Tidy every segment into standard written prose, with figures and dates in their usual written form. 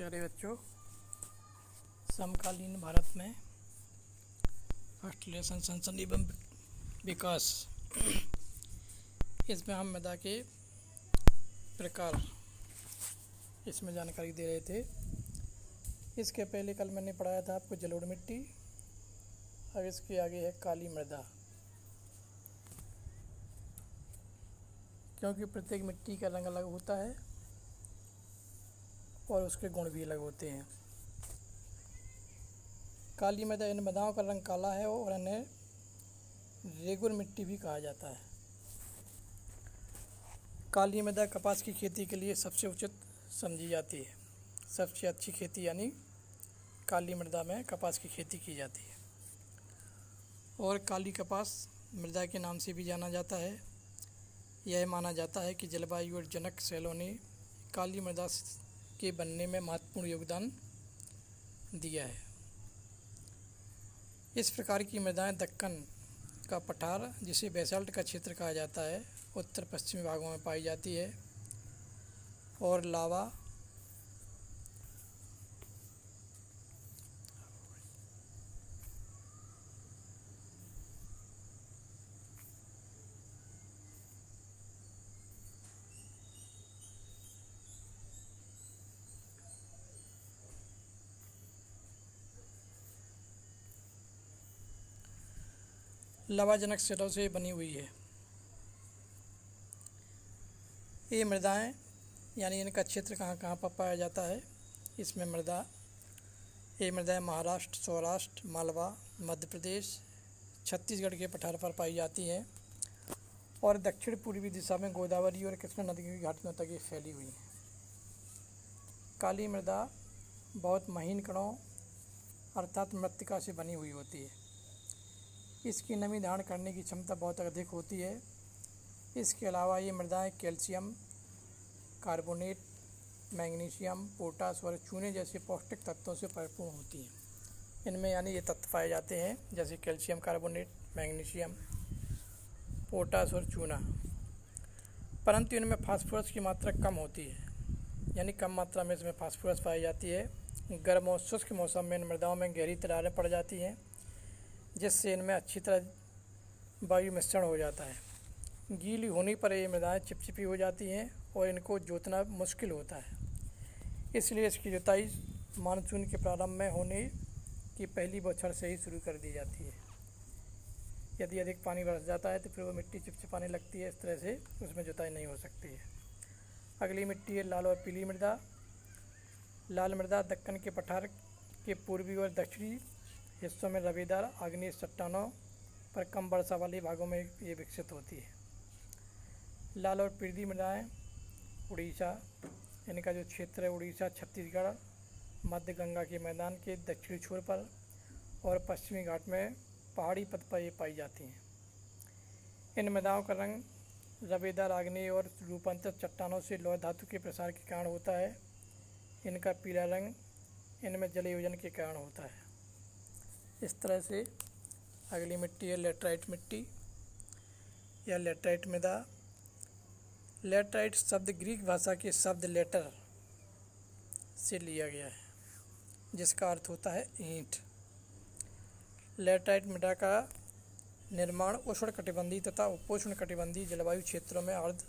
प्यारे बच्चों, समकालीन भारत में फर्स्ट लेसन संसद एवं विकास, इसमें हम मृदा के प्रकार इसमें जानकारी दे रहे थे। इसके पहले कल मैंने पढ़ाया था आपको जलोढ़ मिट्टी। अब इसके आगे है काली मृदा, क्योंकि प्रत्येक मिट्टी का रंग अलग होता है और उसके गुण भी अलग होते हैं। काली मृदा, इन मृदाओं का रंग काला है और इन्हें रेगुर मिट्टी भी कहा जाता है। काली मृदा कपास की खेती के लिए सबसे उचित समझी जाती है। सबसे अच्छी खेती यानी काली मृदा में कपास की खेती की जाती है। और काली कपास मृदा के नाम से भी जाना जाता है। यह माना जाता है कि जलवायु और जनक सेलों ने काली मृदा के बनने में महत्वपूर्ण योगदान दिया है। इस प्रकार की मृदाएं दक्कन का पठार, जिसे बेसाल्ट का क्षेत्र कहा जाता है, उत्तर पश्चिमी भागों में पाई जाती है। और लावा लवाजनक शिलाओं से बनी हुई है। ये मृदाएं यानी इनका क्षेत्र कहाँ कहाँ पर पाया जाता है। इसमें ये मृदाएं महाराष्ट्र, सौराष्ट्र, मालवा, मध्य प्रदेश, छत्तीसगढ़ के पठार पर पाई जाती हैं और दक्षिण पूर्वी दिशा में गोदावरी और कृष्णा नदी की घाटियों तक ये फैली हुई हैं। काली मृदा बहुत महीन कणों अर्थात मृत्तिका से बनी हुई होती है। इसकी नमी धारण करने की क्षमता बहुत अधिक होती है। इसके अलावा ये मृदाएं कैल्शियम कार्बोनेट, मैग्नीशियम, पोटास और चूने जैसे पौष्टिक तत्वों से भरपूर होती हैं। इनमें यानी ये तत्व पाए जाते हैं जैसे कैल्शियम कार्बोनेट, मैग्नीशियम, पोटास और चूना। परंतु इनमें फास्फोरस की मात्रा कम होती है, यानी कम मात्रा में इसमें फास्फोरस पाई जाती है। गर्म और शुष्क मौसम में इन मृदाओं में गहरी दरारें पड़ जाती हैं, जिससे इनमें अच्छी तरह वायु मिश्रण हो जाता है। गीली होने पर ये मृदाएं चिपचिपी हो जाती हैं और इनको जोतना मुश्किल होता है। इसलिए इसकी जुताई मानसून के प्रारंभ में होने की पहली बौछार से ही शुरू कर दी जाती है। यदि अधिक पानी बरस जाता है तो फिर वो मिट्टी चिपचिपाने लगती है। इस तरह से उसमें जुताई नहीं हो सकती है। अगली मिट्टी है लाल और पीली मृदा। लाल मृदा दक्कन के पठार के पूर्वी और दक्षिणी हिस्सों में रवेदार आग्नेय चट्टानों पर कम वर्षा वाले भागों में ये विकसित होती है। लाल और पीली मृदाएं उड़ीसा, इनका जो क्षेत्र है उड़ीसा, छत्तीसगढ़, मध्य गंगा के मैदान के दक्षिणी छोर पर और पश्चिमी घाट में पहाड़ी पथ पर ये पाई जाती हैं। इन मृदाओं का रंग रवेदार आग्नेय और रूपांतरित चट्टानों से लौह धातु के प्रसार के कारण होता है। इनका पीला रंग इनमें जलयोजन के कारण होता है। इस तरह से अगली मिट्टी है लेटराइट मिट्टी या लेटराइट मृदा। लेटराइट शब्द ग्रीक भाषा के शब्द लेटर से लिया गया है, जिसका अर्थ होता है ईंट। लेटराइट मृदा का निर्माण उष्णकटिबंधीय तथा उपोष्णकटिबंधीय जलवायु क्षेत्रों में अर्ध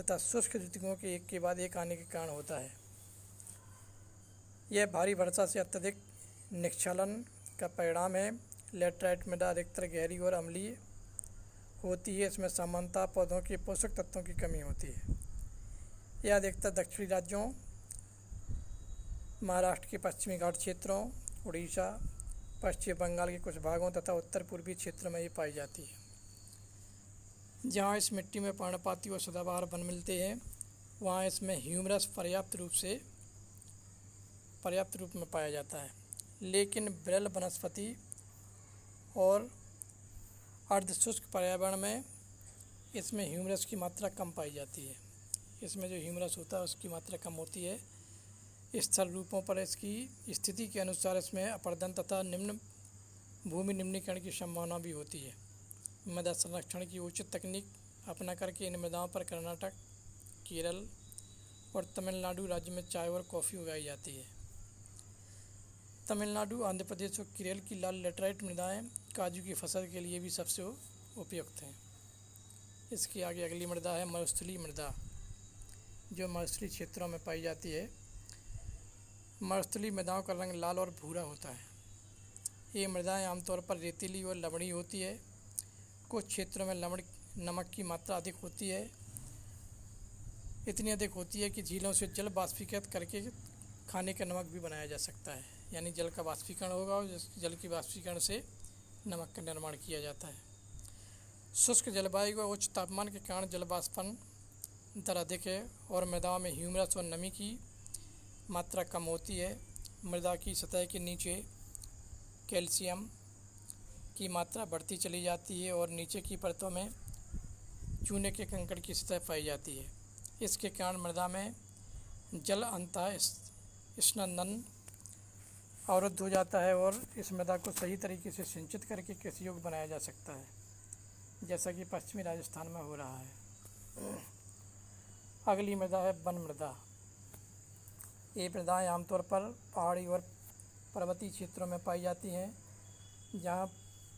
तथा शुष्क ऋतुओं के एक के बाद एक आने के कारण होता है। यह भारी वर्षा से अत्यधिक निस्खलन का परिणाम है। लेटराइट मृदा अधिकतर गहरी और अम्लीय होती है। इसमें सामान्यतः पौधों के पोषक तत्वों की कमी होती है। यह अधिकतर दक्षिणी राज्यों, महाराष्ट्र के पश्चिमी घाट क्षेत्रों, उड़ीसा, पश्चिम बंगाल के कुछ भागों तथा उत्तर पूर्वी क्षेत्रों में ये पाई जाती है। जहाँ इस मिट्टी में पर्णपाती और सदाबहार वन मिलते हैं, वहाँ इसमें ह्यूमरस पर्याप्त रूप में पाया जाता है। लेकिन विरल वनस्पति और अर्धशुष्क पर्यावरण में इसमें ह्यूमरस की मात्रा कम पाई जाती है। इसमें जो ह्यूमरस होता है उसकी मात्रा कम होती है। स्थल रूपों पर इसकी स्थिति के अनुसार इसमें अपरदन तथा भूमि निम्नीकरण की संभावना भी होती है। मृदा संरक्षण की उचित तकनीक अपना करके इन मृदाओं पर कर्नाटक, केरल, और तमिलनाडु राज्य में चाय और कॉफ़ी उगाई जाती है। तमिलनाडु, आंध्र प्रदेश और केरल की लाल लेटराइट मृदाएं काजू की फसल के लिए भी सबसे उपयुक्त हैं। इसके आगे अगली मृदा है मरुस्थलीय मृदा, जो मरुस्थलीय क्षेत्रों में पाई जाती है। मरुस्थलीय मृदाओं का रंग लाल और भूरा होता है। ये मृदाएं आमतौर पर रेतीली और लवणीय होती है। कुछ क्षेत्रों में नमक की मात्रा अधिक होती है, इतनी अधिक होती है कि झीलों से जल वाष्पीकृत करके खाने का नमक भी बनाया जा सकता है। यानी जल का वाष्पीकरण होगा और जल के वाष्पीकरण से नमक का निर्माण किया जाता है। शुष्क जलवायु व उच्च तापमान के कारण जल वाष्पन दर अधिक है और मृदाओं में ह्यूमरस और नमी की मात्रा कम होती है। मृदा की सतह के नीचे कैल्शियम की मात्रा बढ़ती चली जाती है और नीचे की परतों में चूने के कंकड़ की सतह पाई जाती है। इसके कारण मृदा में जल अंतः स्नंदन अवरुद्ध हो जाता है और इस मृदा को सही तरीके से सिंचित करके कृषि योग्य बनाया जा सकता है, जैसा कि पश्चिमी राजस्थान में हो रहा है। अगली मृदा है वन मृदा। ये मृदाएं आमतौर पर पहाड़ी और पर्वतीय क्षेत्रों में पाई जाती हैं, जहाँ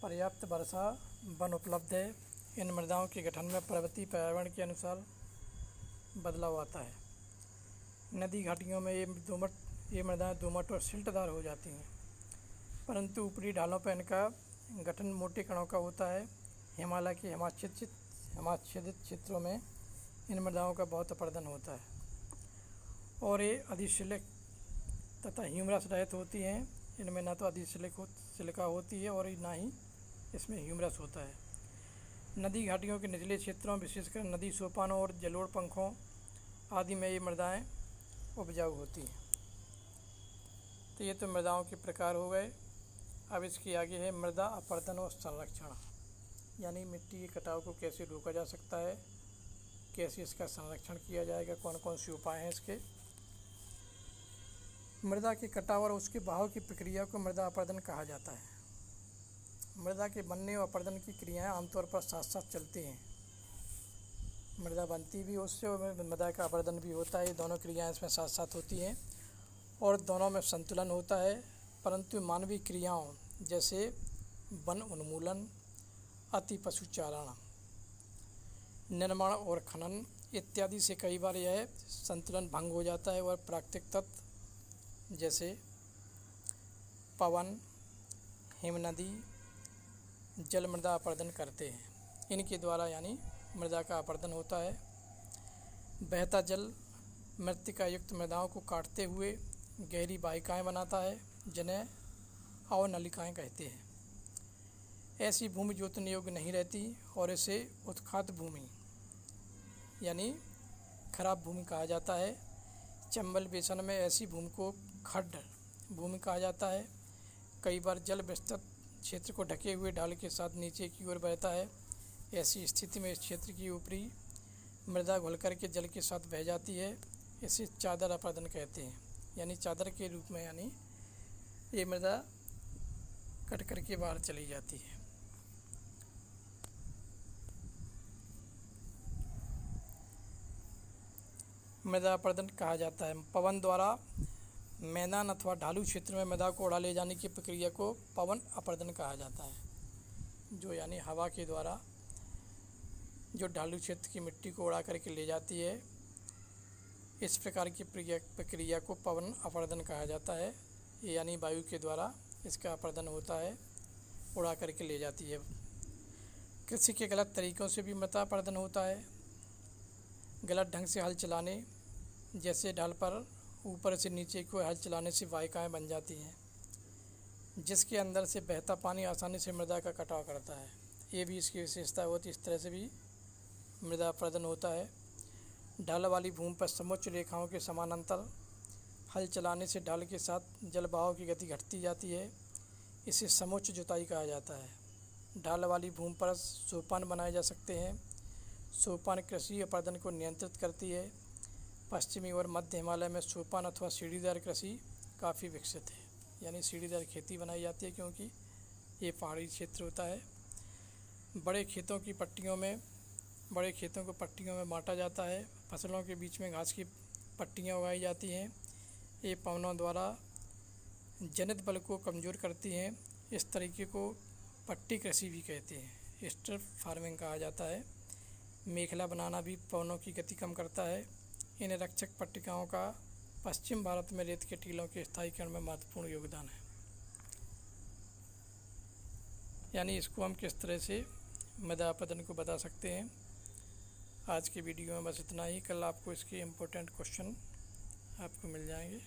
पर्याप्त वर्षा वन उपलब्ध है। इन मृदाओं के गठन में पर्वतीय पर्यावरण के अनुसार बदलाव आता है। नदी घाटियों में ये मृदाएं दोमट और सिल्टदार हो जाती हैं, परंतु ऊपरी ढालों पर इनका गठन मोटे कणों का होता है। हिमालय के हिमाच्छादित क्षेत्रों में इन मृदाओं का बहुत अपर्दन होता है और ये अधिशिलिक तथा ह्यूमरस रहित होती हैं। इनमें ना तो सिलिका होती है और ना ही इसमें ह्यूमरस होता है। नदी घाटियों के निचले क्षेत्रों, विशेषकर नदी सोपानों और जलोढ़ पंखों आदि में ये मृदाएं उपजाऊ होती हैं। तो ये तो मृदाओं के प्रकार हो गए। अब इसके आगे है मृदा अपर्दन और संरक्षण, यानी मिट्टी के कटाव को कैसे रोका जा सकता है, कैसे इसका संरक्षण किया जाएगा, कौन कौन से उपाय हैं इसके। मृदा के कटाव और उसके बहाव की प्रक्रिया को मृदा अपर्दन कहा जाता है। मृदा के बनने और अपर्दन की क्रियाएं आमतौर पर साथ साथ चलती हैं। मृदा बनती भी उससे और मृदा का अपर्दन भी होता है। ये दोनों क्रियाएं इसमें साथ साथ होती हैं और दोनों में संतुलन होता है। परंतु मानवीय क्रियाओं जैसे वन उन्मूलन, अति पशुचारण, निर्माण और खनन इत्यादि से कई बार यह संतुलन भंग हो जाता है और प्राकृतिक तत्व जैसे पवन, हिमनदी जल मृदा अपर्दन करते हैं। इनके द्वारा यानी मृदा का अपर्दन होता है। बहता जल मृत्तिका युक्त मृदाओं को काटते हुए गहरी वाहिकाएं बनाता है, जिन्हें अवनलिकाएं कहते हैं। ऐसी भूमि जोतने योग्य नहीं रहती और इसे उत्खात भूमि यानी खराब भूमि कहा जाता है। चंबल बेसिन में ऐसी भूमि को खड्ड भूमि कहा जाता है। कई बार जल विस्तृत क्षेत्र को ढके हुए ढाल के साथ नीचे की ओर बहता है। ऐसी स्थिति में इस क्षेत्र की ऊपरी मृदा घुलकर के जल के साथ बह जाती है। इसे चादर अपर्दन कहते हैं, यानी चादर के रूप में, यानी ये मृदा कट करके बाहर चली जाती है। मृदा अपर्दन कहा जाता है। पवन द्वारा मैदान अथवा ढालू क्षेत्र में मृदा को उड़ा ले जाने की प्रक्रिया को पवन अपर्दन कहा जाता है, जो यानी हवा के द्वारा जो ढालू क्षेत्र की मिट्टी को उड़ा करके ले जाती है। इस प्रकार की प्रक्रिया को पवन अपर्दन कहा जाता है। यानी वायु के द्वारा इसका अपर्दन होता है, उड़ा करके ले जाती है। कृषि के गलत तरीक़ों से भी मृदा अपर्दन होता है। गलत ढंग से हल चलाने, जैसे ढाल पर ऊपर से नीचे को हल चलाने से वाहिकाएं बन जाती हैं, जिसके अंदर से बहता पानी आसानी से मृदा का कटाव करता है। ये भी इसकी विशेषता होती है। इस तरह से भी मृदा अपर्दन होता है। ढाल वाली भूमि पर समोच्च रेखाओं के समानांतर हल चलाने से ढाल के साथ जल बहाव की गति घटती जाती है। इसे समोच्च जुताई कहा जाता है। ढाल वाली भूमि पर सोपान बनाए जा सकते हैं। सोपान कृषि अपर्दन को नियंत्रित करती है। पश्चिमी और मध्य हिमालय में सोपान अथवा सीढ़ीदार कृषि काफ़ी विकसित है, यानी सीढ़ीदार खेती बनाई जाती है, क्योंकि ये पहाड़ी क्षेत्र होता है। बड़े खेतों को पट्टियों में बांटा जाता है। फसलों के बीच में घास की पट्टियाँ उगाई जाती हैं। ये पवनों द्वारा जनित बल को कमज़ोर करती हैं। इस तरीके को पट्टी कृषि भी कहते हैं, स्ट्रिप फार्मिंग कहा जाता है। मेखला बनाना भी पवनों की गति कम करता है। इन रक्षक पट्टिकाओं का पश्चिम भारत में रेत के टीलों के स्थायीकरण में महत्वपूर्ण योगदान है। यानी इसको हम किस तरह से मृदा अपरदन को बता सकते हैं। आज के वीडियो में बस इतना ही। कल आपको इसके इम्पोर्टेंट क्वेश्चन आपको मिल जाएंगे।